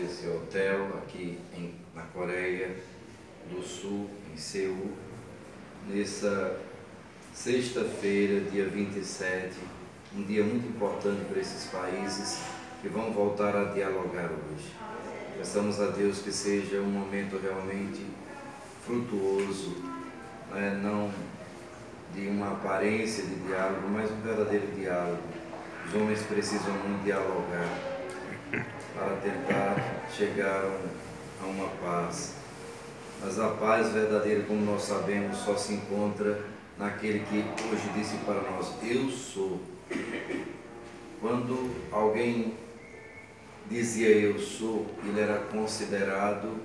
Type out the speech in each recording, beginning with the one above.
desse hotel aqui na Coreia do Sul, em Seul, nessa sexta-feira, dia 27, um dia muito importante para esses países que vão voltar a dialogar hoje. Peçamos a Deus que seja um momento realmente frutuoso, não de uma aparência de diálogo, mas um verdadeiro diálogo. Os homens precisam muito dialogar para tentar chegar a uma paz. Mas a paz verdadeira, como nós sabemos, só se encontra naquele que hoje disse para nós: eu sou. Quando alguém dizia eu sou, ele era considerado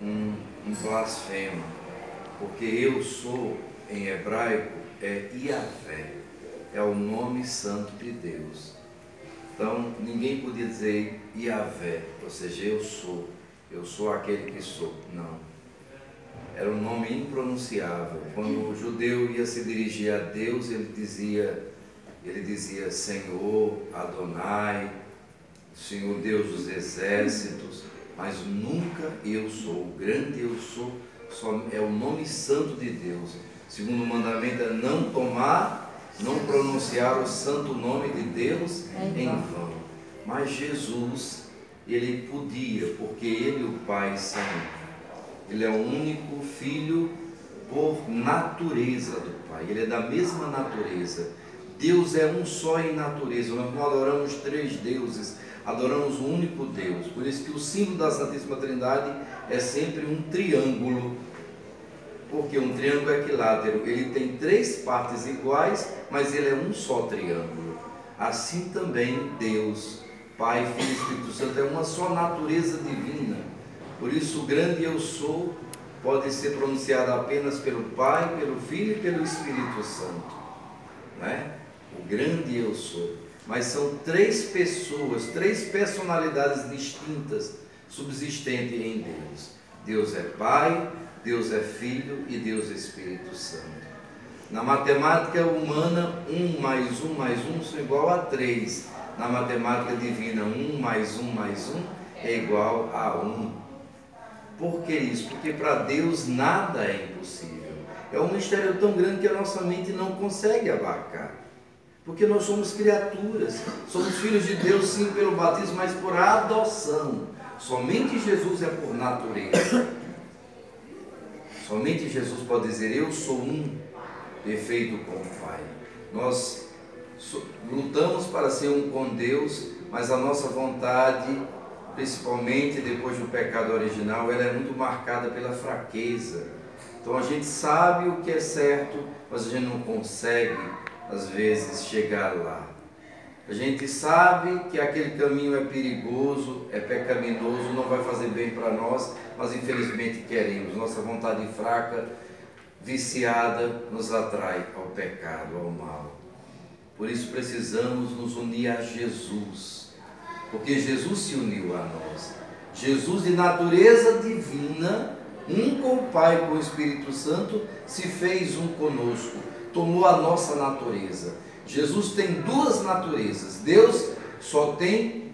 um blasfemo, porque eu sou em hebraico é Yahvé, é o nome santo de Deus. Então ninguém podia dizer Yahvé, ou seja, eu sou aquele que sou. Não, era um nome impronunciável. Quando o judeu ia se dirigir a Deus, ele dizia Senhor, Adonai, Senhor Deus dos exércitos, mas nunca eu sou. O grande eu sou só é o nome santo de Deus. Segundo o mandamento é não tomar, não pronunciar o santo nome de Deus em vão. Mas Jesus, ele podia, porque ele e o Pai são. Ele é o único filho por natureza do Pai. Ele é da mesma natureza. Deus é um só em natureza. Nós não adoramos três deuses, adoramos o único Deus. Por isso que o símbolo da Santíssima Trindade é sempre um triângulo. Porque um triângulo equilátero, ele tem três partes iguais, mas ele é um só triângulo. Assim também Deus, Pai, Filho e Espírito Santo, é uma só natureza divina. Por isso o grande eu sou pode ser pronunciado apenas pelo Pai, pelo Filho e pelo Espírito Santo. Não é? O grande eu sou. Mas são três pessoas, três personalidades distintas subsistentes em Deus. Deus é Pai, Deus é Filho e Deus é Espírito Santo. Na matemática humana, 1 mais 1 mais 1 são igual a 3. Na matemática divina, 1 mais 1 mais 1 é igual a 1. Por que isso? Porque para Deus nada é impossível. É um mistério tão grande que a nossa mente não consegue abarcar. Porque nós somos criaturas, somos filhos de Deus sim pelo batismo, mas por adoção. Somente Jesus é por natureza. Somente Jesus pode dizer eu sou um, perfeito com o Pai. Nós lutamos para ser um com Deus, mas a nossa vontade, principalmente depois do pecado original, ela é muito marcada pela fraqueza. Então a gente sabe o que é certo, mas a gente não consegue às vezes chegar lá. A gente sabe que aquele caminho é perigoso, é pecaminoso, não vai fazer bem para nós, mas infelizmente queremos. Nossa vontade fraca, viciada, nos atrai ao pecado, ao mal. Por isso precisamos nos unir a Jesus, porque Jesus se uniu a nós. Jesus, de natureza divina, um com o Pai e com o Espírito Santo, se fez um conosco, tomou a nossa natureza. Jesus tem duas naturezas. Deus só tem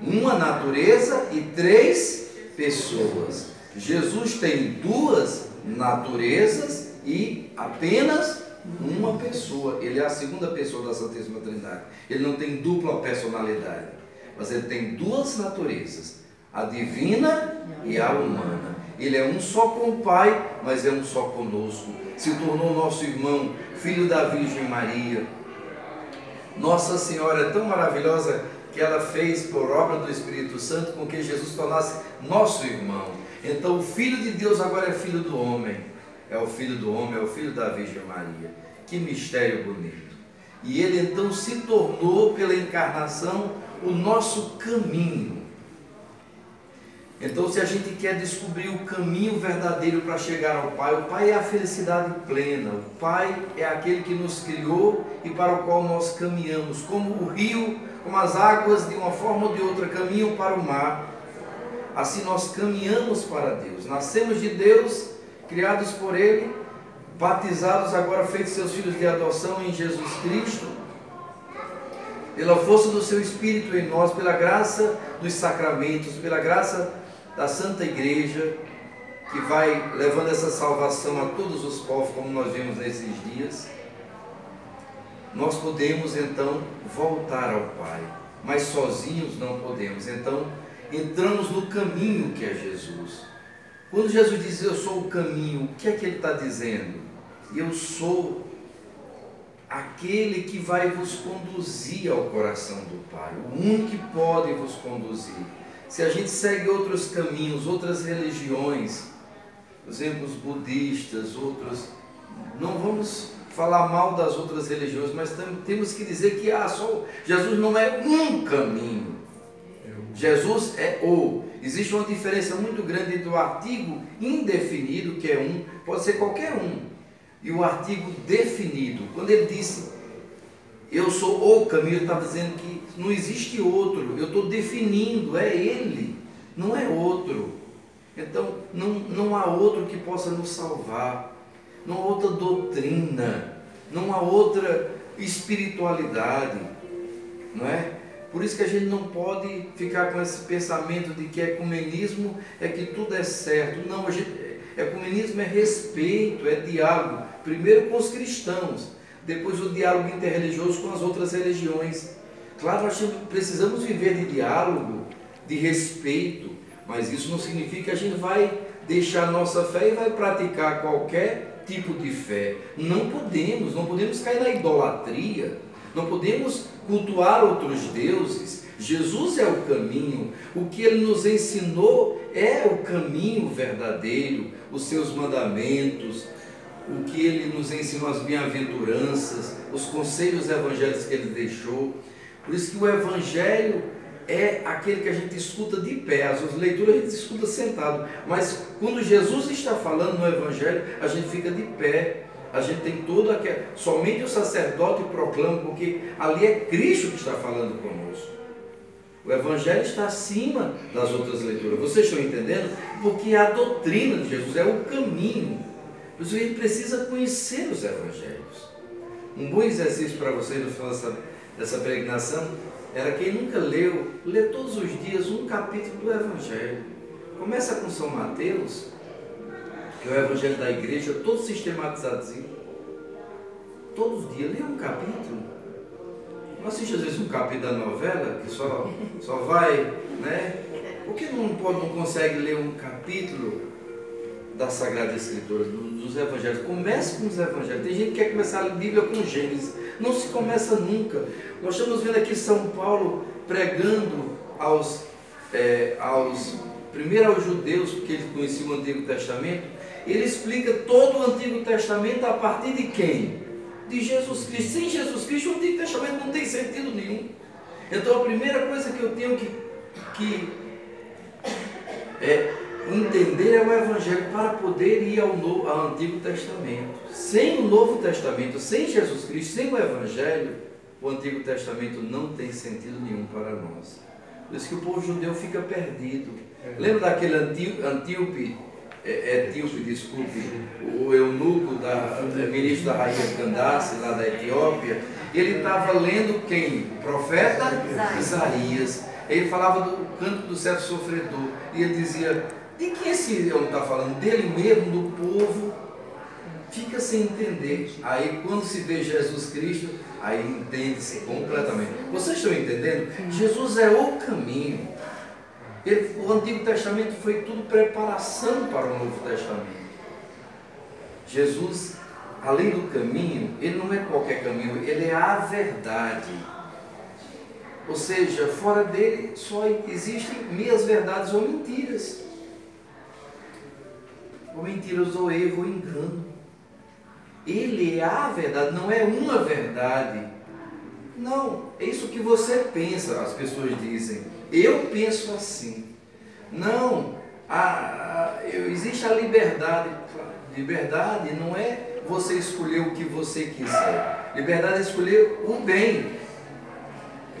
uma natureza e três pessoas. Jesus tem duas naturezas e apenas uma pessoa. Ele é a segunda pessoa da Santíssima Trindade. Ele não tem dupla personalidade, mas ele tem duas naturezas, a divina e a humana. Ele é um só com o Pai, mas é um só conosco. Se tornou nosso irmão, filho da Virgem Maria. Nossa Senhora é tão maravilhosa que ela fez por obra do Espírito Santo com que Jesus tornasse nosso irmão. Então o Filho de Deus agora é filho do homem. É o Filho do homem, é o Filho da Virgem Maria. Que mistério bonito. E ele então se tornou pela encarnação o nosso caminho. Então se a gente quer descobrir o caminho verdadeiro para chegar ao Pai, o Pai é a felicidade plena, o Pai é aquele que nos criou e para o qual nós caminhamos, como o rio, como as águas de uma forma ou de outra caminham para o mar, assim nós caminhamos para Deus, nascemos de Deus, criados por Ele, batizados agora, feitos seus filhos de adoção em Jesus Cristo, pela força do seu Espírito em nós, pela graça dos sacramentos, pela graça da Santa Igreja, que vai levando essa salvação a todos os povos, como nós vimos nesses dias, nós podemos então voltar ao Pai, mas sozinhos não podemos. Então entramos no caminho que é Jesus. Quando Jesus diz eu sou o caminho, o que é que ele está dizendo? Eu sou aquele que vai vos conduzir ao coração do Pai, o único que pode vos conduzir. Se a gente segue outros caminhos, outras religiões, por exemplo, os budistas, outros, não vamos falar mal das outras religiões, mas temos que dizer que Jesus não é um caminho. Jesus é o. Existe uma diferença muito grande entre o artigo indefinido, que é um, pode ser qualquer um, e o artigo definido. Quando ele disse, eu sou o caminho, ele está dizendo que não existe outro, eu estou definindo, é ele, não é outro. Então, não há outro que possa nos salvar, não há outra doutrina, não há outra espiritualidade, não é? Por isso que a gente não pode ficar com esse pensamento de que ecumenismo é que tudo é certo. Não, ecumenismo é respeito, é diálogo, primeiro com os cristãos, depois o diálogo interreligioso com as outras religiões. Claro, nós precisamos viver de diálogo, de respeito, mas isso não significa que a gente vai deixar nossa fé e vai praticar qualquer tipo de fé. Não podemos cair na idolatria, não podemos cultuar outros deuses. Jesus é o caminho, o que ele nos ensinou é o caminho verdadeiro, os seus mandamentos, o que ele nos ensinou, as bem-aventuranças, os conselhos evangélicos que ele deixou. Por isso que o evangelho é aquele que a gente escuta de pé, as leituras a gente escuta sentado, mas quando Jesus está falando no evangelho, a gente fica de pé, a gente tem toda aquela, somente o sacerdote proclama, porque ali é Cristo que está falando conosco. O evangelho está acima das outras leituras, vocês estão entendendo? Porque a doutrina de Jesus é o caminho, por isso a gente precisa conhecer os evangelhos. Um bom exercício para vocês no final dessa peregrinação era quem nunca leu, lê todos os dias um capítulo do Evangelho. Começa com São Mateus, que é o Evangelho da igreja, todo sistematizadozinho. Todos os dias, lê um capítulo. Não assiste às vezes um capítulo da novela, que só vai, né? Por que não consegue ler um capítulo da Sagrada Escritura, dos Evangelhos? Comece com os Evangelhos. Tem gente que quer começar a Bíblia com Gênesis. Não se começa nunca. Nós estamos vendo aqui São Paulo pregando primeiro aos judeus, porque ele conhecia o Antigo Testamento. Ele explica todo o Antigo Testamento a partir de quem? De Jesus Cristo. Sem Jesus Cristo, o Antigo Testamento não tem sentido nenhum. Então a primeira coisa que eu tenho que entender é o Evangelho para poder ir ao Antigo Testamento. Sem o Novo Testamento, sem Jesus Cristo, sem o Evangelho, o Antigo Testamento não tem sentido nenhum para nós. Por isso que o povo judeu fica perdido. Lembra daquele Etíope, o eunuco, ministro da rainha Candace, lá da Etiópia? Ele estava lendo quem? O profeta Isaías. Ele falava do canto do servo sofredor. E ele dizia, de que esse homem está falando? Dele mesmo, do povo? Fica sem entender. Aí quando se vê Jesus Cristo, aí entende-se completamente. Vocês estão entendendo? Jesus é o caminho. O Antigo Testamento foi tudo preparação para o Novo Testamento. Jesus, além do caminho, ele não é qualquer caminho, ele é a verdade. Ou seja, fora dele só existem meias verdades ou mentiras. Ou mentiras, ou erro, ou engano. Ele é a verdade, não é uma verdade. Não, é isso que você pensa, as pessoas dizem. Eu penso assim. Não, existe a liberdade. Liberdade não é você escolher o que você quiser. Liberdade é escolher o bem.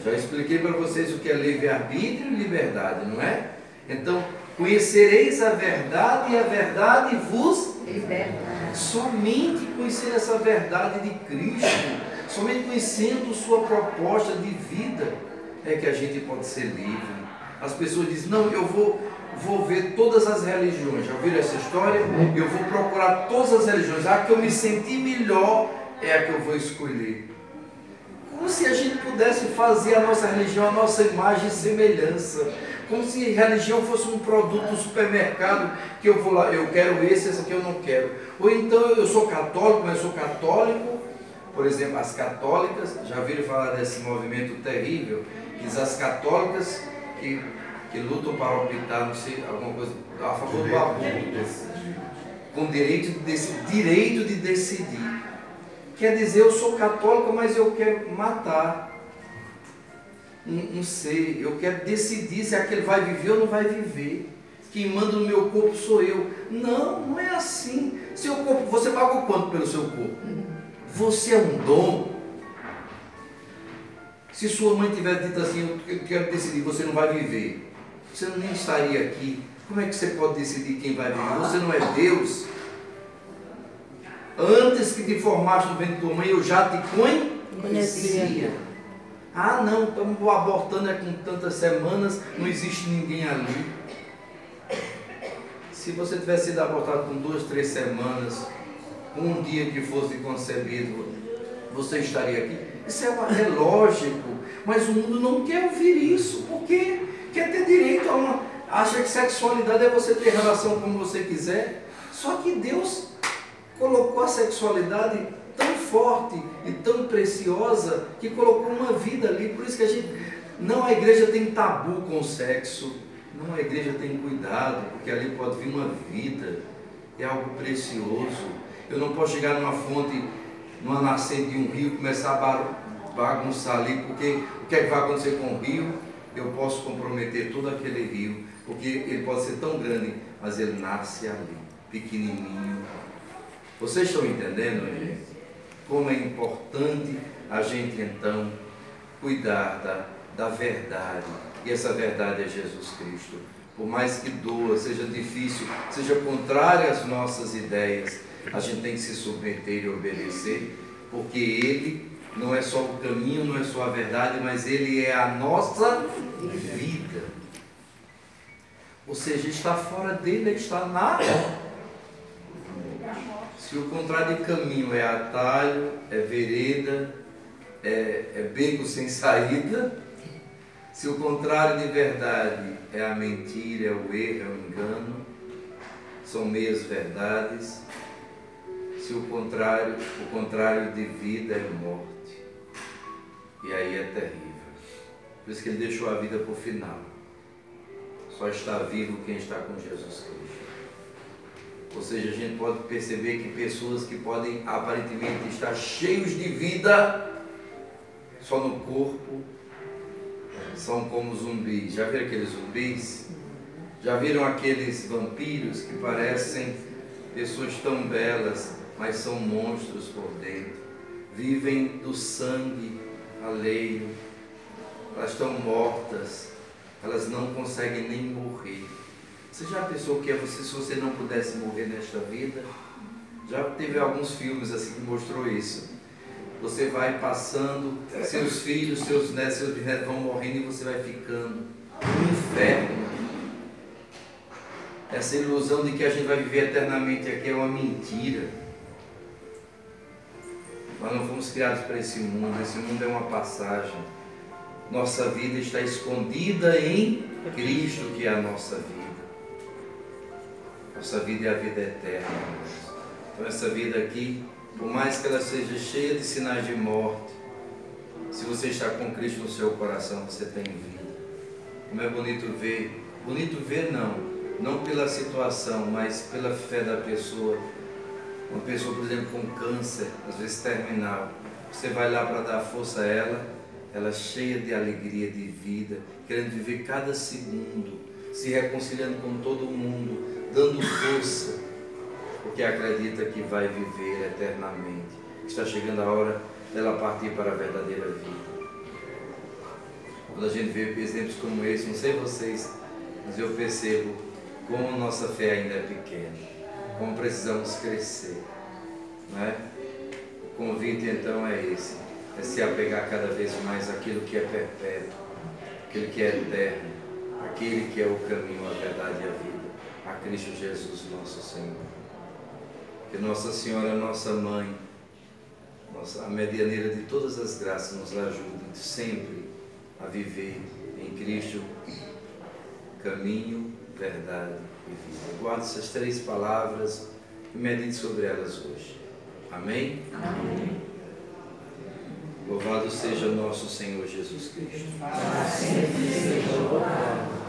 Já expliquei para vocês o que é livre-arbítrio e liberdade, não é? Então, conhecereis a verdade e a verdade vos liberta. Somente conhecer essa verdade de Cristo, Somente conhecendo sua proposta de vida é que a gente pode ser livre. As pessoas dizem, não, eu vou ver todas as religiões. Já ouviram essa história? Eu vou procurar todas as religiões. A que eu me senti melhor é a que eu vou escolher. Como se a gente pudesse fazer a nossa religião, a nossa imagem e semelhança. Como se religião fosse um produto do supermercado, que eu vou lá, eu quero esse aqui eu não quero. Ou então eu sou católico, mas eu sou católico. Por exemplo, as católicas, já viram falar desse movimento terrível? Diz as católicas que lutam para optar, não sei, alguma coisa a favor do aborto, com direito de decidir. Quer dizer, eu sou católico, mas eu quero matar um ser, eu quero decidir se aquele vai viver ou não vai viver. Quem manda no meu corpo sou eu. Não, não é assim. Seu corpo, você pagou quanto pelo seu corpo? Você é um dom. Se sua mãe tivesse dito assim, eu quero decidir, você não vai viver, você nem estaria aqui. Como é que você pode decidir quem vai viver? Você não é Deus. Antes que te formaste no ventre de tua mãe, eu já te conhecia. Ah, não, estamos abortando com tantas semanas, não existe ninguém ali. Se você tivesse sido abortado com 2, 3 semanas, com um dia que fosse concebido, você estaria aqui? Isso é lógico, mas o mundo não quer ouvir isso, porque quer ter direito a uma... Acha que sexualidade é você ter relação como você quiser. Só que Deus colocou a sexualidade tão forte e tão preciosa que colocou uma vida ali. Por isso que a igreja tem tabu com o sexo. Não, a igreja tem cuidado, porque ali pode vir uma vida. É algo precioso. Eu não posso chegar numa fonte, numa nascente de um rio, começar a bagunçar ali, porque o que é que vai acontecer com o rio? Eu posso comprometer todo aquele rio, porque ele pode ser tão grande, mas ele nasce ali, pequenininho. Vocês estão entendendo, gente? Como é importante a gente então cuidar da verdade, e essa verdade é Jesus Cristo. Por mais que doa, seja difícil, seja contrária às nossas ideias, a gente tem que se submeter e obedecer, porque Ele não é só o caminho, não é só a verdade, mas Ele é a nossa vida. Ou seja, está fora dele, está nada. Se o contrário de caminho é atalho, é vereda, é beco sem saída, se o contrário de verdade é a mentira, é o erro, é o engano, são meias verdades, se o contrário de vida é morte, e aí é terrível. Por isso que ele deixou a vida para o final. Só está vivo quem está com Jesus Cristo. Ou seja, a gente pode perceber que pessoas que podem aparentemente estar cheios de vida só no corpo, são como zumbis. Já viram aqueles zumbis? Já viram aqueles vampiros que parecem pessoas tão belas, mas são monstros por dentro? Vivem do sangue alheio. Elas estão mortas. Elas não conseguem nem morrer. Você já pensou o que é você se você não pudesse morrer nesta vida? Já teve alguns filmes assim que mostrou isso. Você vai passando, seus filhos, seus netos, seus bisnetos vão morrendo e você vai ficando no inferno. Essa ilusão de que a gente vai viver eternamente aqui é uma mentira. Nós não fomos criados para esse mundo é uma passagem. Nossa vida está escondida em Cristo, que é a nossa vida. Nossa vida é a vida eterna. Então essa vida aqui, por mais que ela seja cheia de sinais de morte, se você está com Cristo no seu coração, você tem vida. Como é bonito ver não pela situação, mas pela fé da pessoa. Uma pessoa, por exemplo, com câncer, às vezes terminal, você vai lá para dar força a ela cheia de alegria, de vida, querendo viver cada segundo, se reconciliando com todo mundo, dando força, porque acredita que vai viver eternamente. Está chegando a hora dela partir para a verdadeira vida. Quando a gente vê exemplos como esse, não sei vocês, mas eu percebo como nossa fé ainda é pequena, como precisamos crescer, não é? O convite então é esse. é se apegar cada vez mais àquilo que é perpétuo, aquilo que é eterno, aquele que é o caminho, a verdade e a vida, a Cristo Jesus, nosso Senhor. Que Nossa Senhora, nossa Mãe, a medianeira de todas as graças, nos ajude sempre a viver em Cristo, caminho, verdade e vida. Guarde essas 3 palavras e medite sobre elas hoje. Amém? Amém. Louvado seja nosso Senhor Jesus Cristo. Para sempre seja louvado.